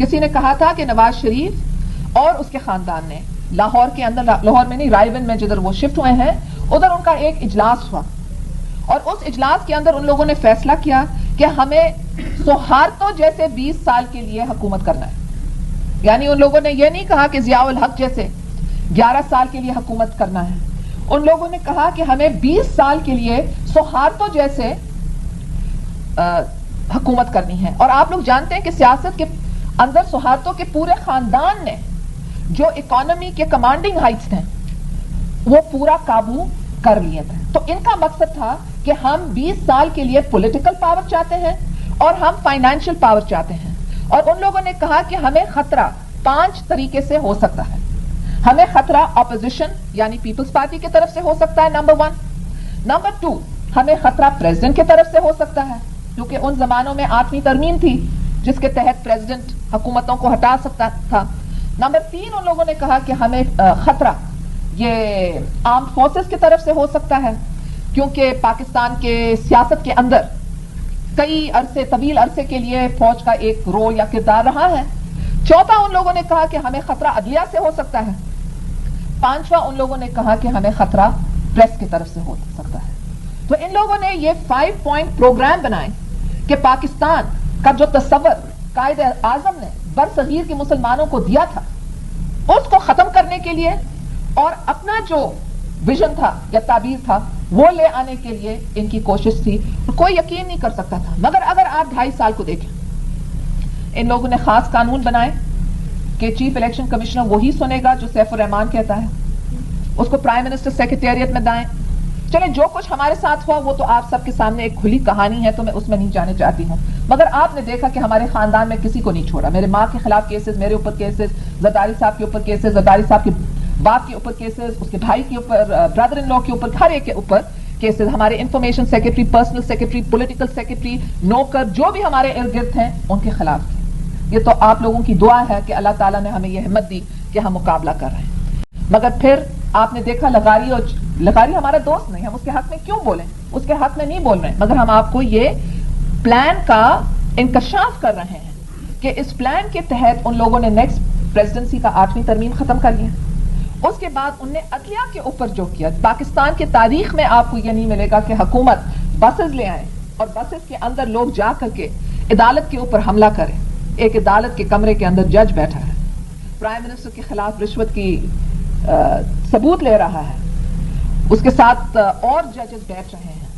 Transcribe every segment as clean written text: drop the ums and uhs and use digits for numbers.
کسی نے کہا تھا کہ نواز شریف اور اس کے خاندان نے لاہور کے اندر، لاہور میں نہیں، رائے ون میں جدھر وہ شفٹ ہوئے ہیں، ادھر ان کا ایک اجلاس ہوا اور اس اجلاس کے اندر ان لوگوں نے فیصلہ کیا کہ ہمیں سوہارتو جیسے 20 سال کے لیے حکومت کرنا ہے. یعنی ان لوگوں نے یہ نہیں کہا کہ ضیاء الحق جیسے 11 سال کے لیے حکومت کرنا ہے. ان لوگوں نے کہا کہ ہمیں 20 سال کے لیے سوہارتو جیسے حکومت کرنی ہے. اور آپ لوگ جانتے ہیں کہ سیاست کے اندر سوہارتو کے پورے خاندان نے جو اکانومی کے کمانڈنگ ہائٹس تھے وہ پورا قابو کر لیے تھے. تو ان کا مقصد تھا کہ ہم 20 سال کے لیے پولیٹیکل پاور چاہتے ہیں اور ہم فائنینشیل پاور چاہتے ہیں. اور ان لوگوں نے کہا کہ ہمیں خطرہ 5 طریقے سے ہو سکتا ہے. ہمیں خطرہ اپوزیشن یعنی پیپلز پارٹی کی طرف سے ہو سکتا ہے، نمبر 1. نمبر 2، ہمیں خطرہ پریزیڈنٹ کی طرف سے ہو سکتا ہے، کیونکہ ان زمانوں میں 8ویں ترمیم تھی جس کے تحت پریزیڈنٹ حکومتوں کو ہٹا سکتا تھا. نمبر 3، ان لوگوں نے کہا کہ ہمیں خطرہ یہ آرمڈ فورسز کی طرف سے ہو سکتا ہے، کیونکہ پاکستان کے سیاست کے اندر کئی طویل عرصے کے لیے فوج کا ایک رول یا کردار رہا ہے. 4، ان لوگوں نے کہا کہ ہمیں خطرہ عدلیہ سے ہو سکتا ہے. 5واں، ان لوگوں نے کہا کہ ہمیں خطرہ پریس کی طرف سے ہو سکتا ہے. تو ان لوگوں نے یہ 5 پوائنٹ پروگرام بنائے کہ پاکستان کا جو تصور قائد اعظم نے برصغیر کے مسلمانوں کو دیا تھا اس کو ختم کرنے کے لیے اور اپنا جو ویژن تھا یا تعبیر تھا وہ لے آنے کے لیے ان کی کوشش تھی. کوئی یقین نہیں کر سکتا تھا. مگر اگر آپ 2.5 سال کو دیکھیں، ان لوگوں نے خاص قانون بنائے کہ چیف الیکشن کمشنر وہی سنے گا جو سیف الرحمان کہتا ہے، اس کو پرائم منسٹر سیکریٹریٹ میں دائیں. چلیں، جو کچھ ہمارے ساتھ ہوا وہ تو آپ سب کے سامنے ایک کھلی کہانی ہے، تو میں اس میں نہیں جانے چاہتی ہوں. مگر آپ نے دیکھا کہ ہمارے خاندان میں کسی کو نہیں چھوڑا. میرے ماں کے خلاف کیسز، میرے اوپر کیسز، زرداری صاحب کے اوپر کیسز، زرداری صاحب کے باپ کے اوپر کیسز، اس کے بھائی کے اوپر، برادر ان لا کے اوپر، ہر ایک کے اوپر کیسز. ہمارے information secretary, personal secretary, political secretary, نوکر جو بھی ہمارے ارد گرد ہیں ان کے خلاف تھے. یہ تو آپ لوگوں کی دعا ہے کہ اللہ تعالیٰ نے ہمیں یہ ہمت دی کہ ہم مقابلہ کر رہے ہیں. مگر پھر آپ نے دیکھا لغاری ہمارا دوست نہیں، ہم اس کے حق میں کیوں بولیں؟ اس کے حق میں نہیں بول رہے ہیں، مگر ہم آپ کو یہ پلان کا انکشاف کر رہے ہیں کہ اس پلان کے تحت ان لوگوں نے نیکسٹ پریزیڈنسی کا 8ویں ترمیم ختم کر لیا. اس کے بعد انہوں نے عدلیہ کے اوپر جو کیا، پاکستان کی تاریخ میں آپ کو یہ نہیں ملے گا کہ حکومت بسز لے آئے اور بسز کے اندر لوگ جا کر کے عدالت کے اوپر حملہ کریں. ایک عدالت کے کمرے کے اندر جج بیٹھا ہے، پرائم منسٹر کے خلاف رشوت کی ثبوت لے رہا ہے، اس کے ساتھ اور ججز بیٹھ رہے ہیں.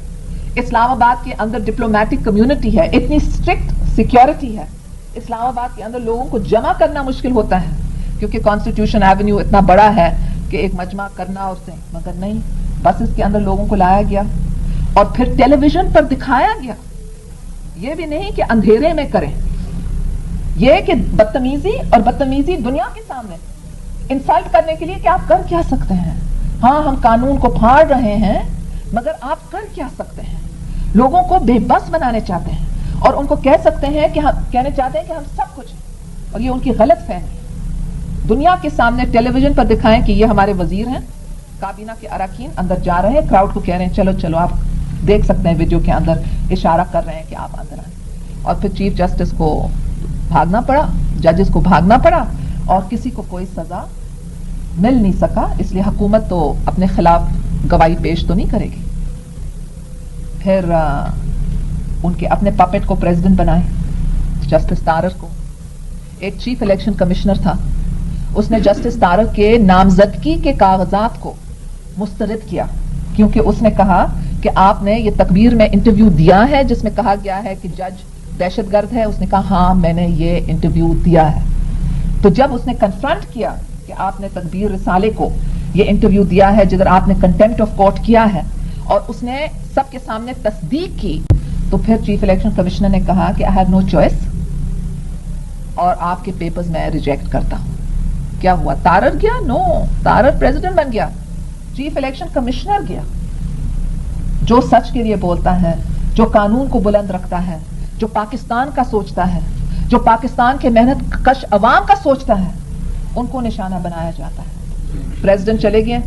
اسلام آباد کے اندر ڈپلومیٹک کمیونٹی ہے، اتنی اسٹرکٹ سیکیورٹی ہے. اسلام آباد کے اندر لوگوں کو جمع کرنا مشکل ہوتا ہے کیونکہ کانسٹیٹیوشن ایونیو اتنا بڑا ہے کہ ایک مجمع کرنا اور سے، مگر نہیں، بسز کے اندر لوگوں کو لایا گیا اور پھر ٹیلی ویژن پر دکھایا گیا. یہ بھی نہیں کہ اندھیرے میں کریں، یہ کہ بدتمیزی دنیا کے سامنے انسلٹ کرنے کے لیے کہ آپ کر کیا سکتے ہیں. ہاں، ہم قانون کو پھاڑ رہے ہیں مگر آپ کر کیا سکتے ہیں. لوگوں کو بے بس بنانے چاہتے ہیں اور ان کو کہنے چاہتے ہیں کہ ہم سب کچھ ہیں، اور یہ ان کی غلط فہمی ہے. دنیا کے سامنے ٹیلی ویژن پر دکھائیں کہ یہ ہمارے وزیر ہیں، کابینہ کے اراکین اندر جا رہے ہیں، کراؤڈ کو کہہ رہے ہیں چلو آپ دیکھ سکتے ہیں ویڈیو کے اندر اشارہ کر رہے ہیں کہ آپ اندر آئیں. اور پھر چیف جسٹس کو بھاگنا پڑا، ججز کو بھاگنا پڑا اور کسی کو کوئی سزا مل نہیں سکا. اس لیے حکومت تو اپنے خلاف گواہی پیش تو نہیں کرے گی. پھر ان کے اپنے پپٹ کو پریزیڈنٹ بنائے، جسٹس تارر کو. ایک چیف الیکشن کمشنر تھا، اس نے جسٹس تارر کے نامزدگی کے کاغذات کو مسترد کیا کیونکہ اس نے کہا کہ آپ نے یہ تقریر میں انٹرویو دیا ہے جس میں کہا گیا ہے کہ جج دہشت گرد ہے. اس نے کہا ہاں میں نے یہ انٹرویو دیا ہے. تو جب اس نے کنفرنٹ کیا کہ آپ نے تقریر رسالے کو یہ انٹرویو دیا ہے جدھر آپ نے کنٹمپٹ آف کورٹ کیا ہے اور اس نے سب کے سامنے تصدیق کی، تو پھر چیف الیکشن کمشنر نے کہا کہ آئی ہیو نو چوائس اور آپ کے پیپرز میں ریجیکٹ کرتا ہوں. کیا ہوا؟ تارر گیا؟ نو، تارر پریزیڈنٹ بن گیا، چیف الیکشن کمشنر گیا. جو سچ کے لیے بولتا ہے، جو قانون کو بلند رکھتا ہے، جو پاکستان کا سوچتا ہے، جو پاکستان کے محنت کش عوام کا سوچتا ہے، ان کو نشانہ بنایا جاتا ہے. پریزیڈنٹ چلے گئے.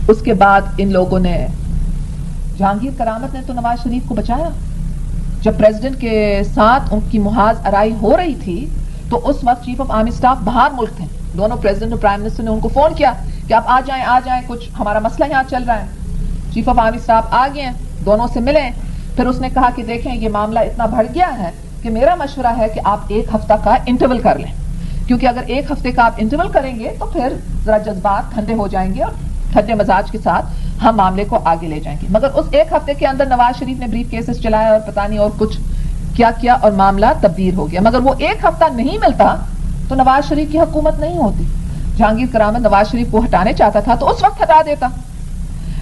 اس کے بعد ان لوگوں نے، جہانگیر کرامت نے تو نواز شریف کو بچایا. جب پریزیڈنٹ کے ساتھ ان کی محاذ آرائی ہو رہی تھی تو اس وقت چیف آف آرمی اسٹاف باہر ملک تھے, دونوں پریزیڈنٹ اور پرائم منسٹر نے ان کو فون کیا کہ آپ آ جائیں, کچھ ہمارا مسئلہ یہاں چل رہا ہے. چیف آف آرمی اسٹاف آ گئے, دونوں سے ملے. پھر اس نے کہا کہ دیکھیں یہ معاملہ اتنا بڑھ گیا ہے کہ میرا مشورہ ہے کہ آپ 1 ہفتہ کا انٹرول کر لیں, کیونکہ اگر 1 ہفتے کا آپ انٹرول کریں گے تو پھر ذرا جذبات ٹھنڈے ہو جائیں گے اور ٹھنڈے مزاج کے ساتھ ہم معاملے کو آگے لے جائیں گے. مگر اس 1 ہفتے کے اندر نواز شریف نے بریف کیسز چلایا اور پتہ نہیں اور کچھ کیا اور معاملہ تبدیل ہو گیا. مگر وہ 1 ہفتہ نہیں ملتا تو نواز شریف کی حکومت نہیں ہوتی. جہانگیر کرامت نواز شریف کو ہٹانے چاہتا تھا تو اس وقت ہٹا دیتا.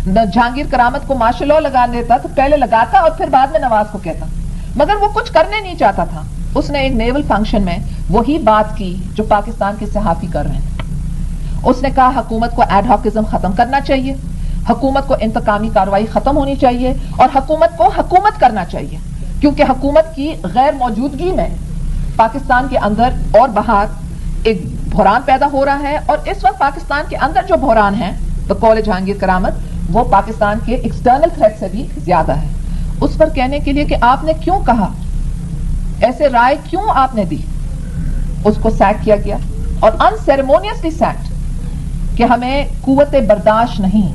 جہانگیر کرامت کو مارشل لاء لگا دیتا تو پہلے لگاتا اور پھر بعد میں نواز کو کہتا. مگر وہ کچھ کرنے نہیں چاہتا تھا. اس نے ایک نیول فنکشن میں وہی بات کی جو پاکستان کے صحافی کر رہے ہیں. اس نے کہا حکومت کو ایڈ ہاکزم ختم کرنا چاہیے, حکومت کو انتقامی کارروائی ختم ہونی چاہیے اور حکومت کو حکومت کرنا چاہیے, کیونکہ حکومت کی غیر موجودگی میں پاکستان کے اندر اور باہر ایک بحران پیدا ہو رہا ہے. اور اس وقت پاکستان کے اندر جو بحران ہے تو قول جہانگیر کرامت وہ پاکستان کے ایکسٹرنل تھریٹ سے بھی زیادہ ہے. اس پر کہنے کے لیے کہ آپ نے کیوں کہا, ایسے رائے کیوں آپ نے دی, اس کو سیک کیا گیا اور ان سیریمونیسلی سیک کہ ہمیں قوت برداشت نہیں.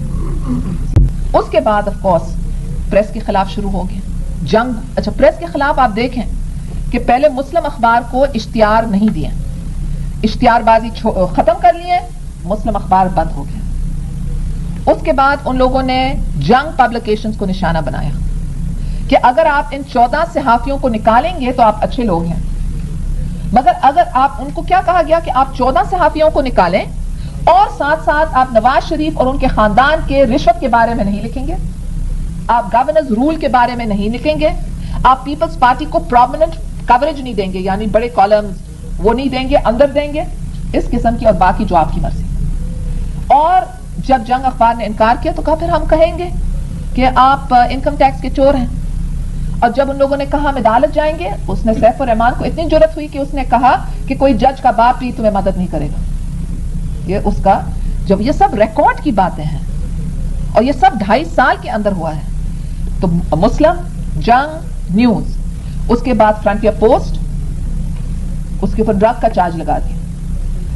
اس کے بعد آف کورس پریس کے خلاف شروع ہو گیا جنگ. اچھا, پریس کے خلاف آپ دیکھیں کہ پہلے مسلم اخبار کو اشتہار نہیں دیا, اشتہار بازی ختم کر لیے, مسلم اخبار بند ہو گیا. اس کے بعد ان لوگوں نے جنگ پبلیکیشنز کو نشانہ بنایا کہ اگر آپ ان 14 صحافیوں کو نکالیں گے تو آپ اچھے لوگ ہیں. مگر اگر آپ ان کو کیا کہا گیا کہ آپ 14 صحافیوں کو نکالیں اور ساتھ ساتھ آپ نواز شریف اور ان کے خاندان کے رشوت کے بارے میں نہیں لکھیں گے, آپ گورننس رول کے بارے میں نہیں لکھیں گے, آپ پیپلز پارٹی کو پرومیننٹ کوریج نہیں دیں گے, یعنی بڑے کالمز وہ نہیں دیں گے, اندر دیں گے, اس قسم کی اور باقی جو آپ کی مرضی. اور جب جنگ اخبار نے انکار کیا تو کہا پھر ہم کہیں گے کہ آپ انکم ٹیکس کے چور ہیں. اور جب ان لوگوں نے کہا ہم عدالت جائیں گے, اس نے سیف الرحمان کو اتنی جرأت ہوئی کہ اس نے کہا کہ کوئی جج کا باپ بھی تمہیں مدد نہیں کرے گا. یہ اس کا جب یہ سب ریکارڈ کی باتیں ہیں اور یہ سب 2.5 سال کے اندر ہوا ہے. تو مسلم, جنگ, نیوز, اس کے بعد فرنٹیئر پوسٹ, اس کے اوپر ڈرگ کا چارج لگا دیا.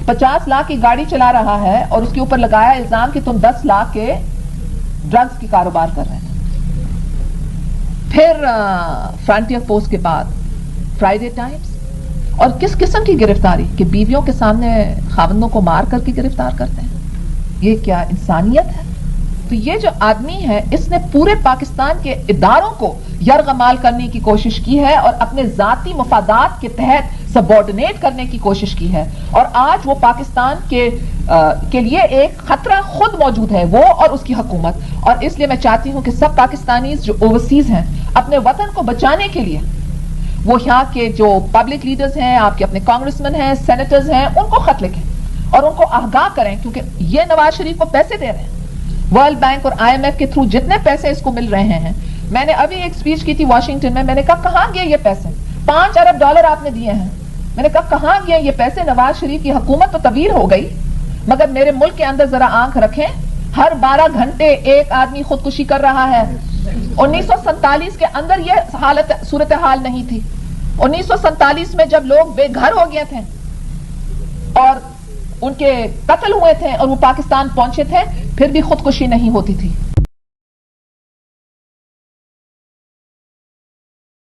50 لاکھ کی گاڑی چلا رہا ہے اور اس کے اوپر لگایا الزام کہ تم 10 لاکھ کے ڈرگز کی کاروبار کر رہے ہیں. پھر فرنٹیئر پوسٹ کے بعد فرائیڈے ٹائمز, اور کس قسم کی گرفتاری کہ بیویوں کے سامنے خاوندوں کو مار کر کے گرفتار کرتے ہیں. یہ کیا انسانیت ہے؟ تو یہ جو آدمی ہے اس نے پورے پاکستان کے اداروں کو یرغمال کرنے کی کوشش کی ہے اور اپنے ذاتی مفادات کے تحت سبارڈینیٹ کرنے کی کوشش کی ہے. اور آج وہ پاکستان کے لیے ایک خطرہ خود موجود ہے, وہ اور اس کی حکومت. اور اس لیے میں چاہتی ہوں کہ سب پاکستانیز جو اوورسیز ہیں اپنے وطن کو بچانے کے لیے وہ یہاں کے جو پبلک لیڈرز ہیں, آپ کے اپنے کانگریس مین ہیں, سینیٹرز ہیں, ان کو خط لکھیں اور ان کو آگاہ کریں, کیونکہ یہ نواز شریف کو پیسے دے رہے ہیں. ورلڈ بینک اور IMF کے تھرو جتنے پیسے اس کو مل رہے ہیں, میں نے ابھی ایک سپیچ کی تھی واشنگٹن میں, میں نے کہا کہاں گئے یہ پیسے؟ $5 ارب آپ نے دیے ہیں. میں نے کہا کہاں گئے یہ پیسے؟ نواز شریف کی حکومت تو طویل ہو گئی, مگر میرے ملک کے اندر ذرا آنکھ رکھیں, ہر 12 گھنٹے ایک آدمی خودکشی کر رہا ہے. 1947 کے اندر یہ حالت صورتحال نہیں تھی. 1947 میں جب لوگ بے گھر ہو گئے تھے اور ان کے قتل ہوئے تھے اور وہ پاکستان پہنچے تھے, پھر بھی خودکشی نہیں ہوتی تھی.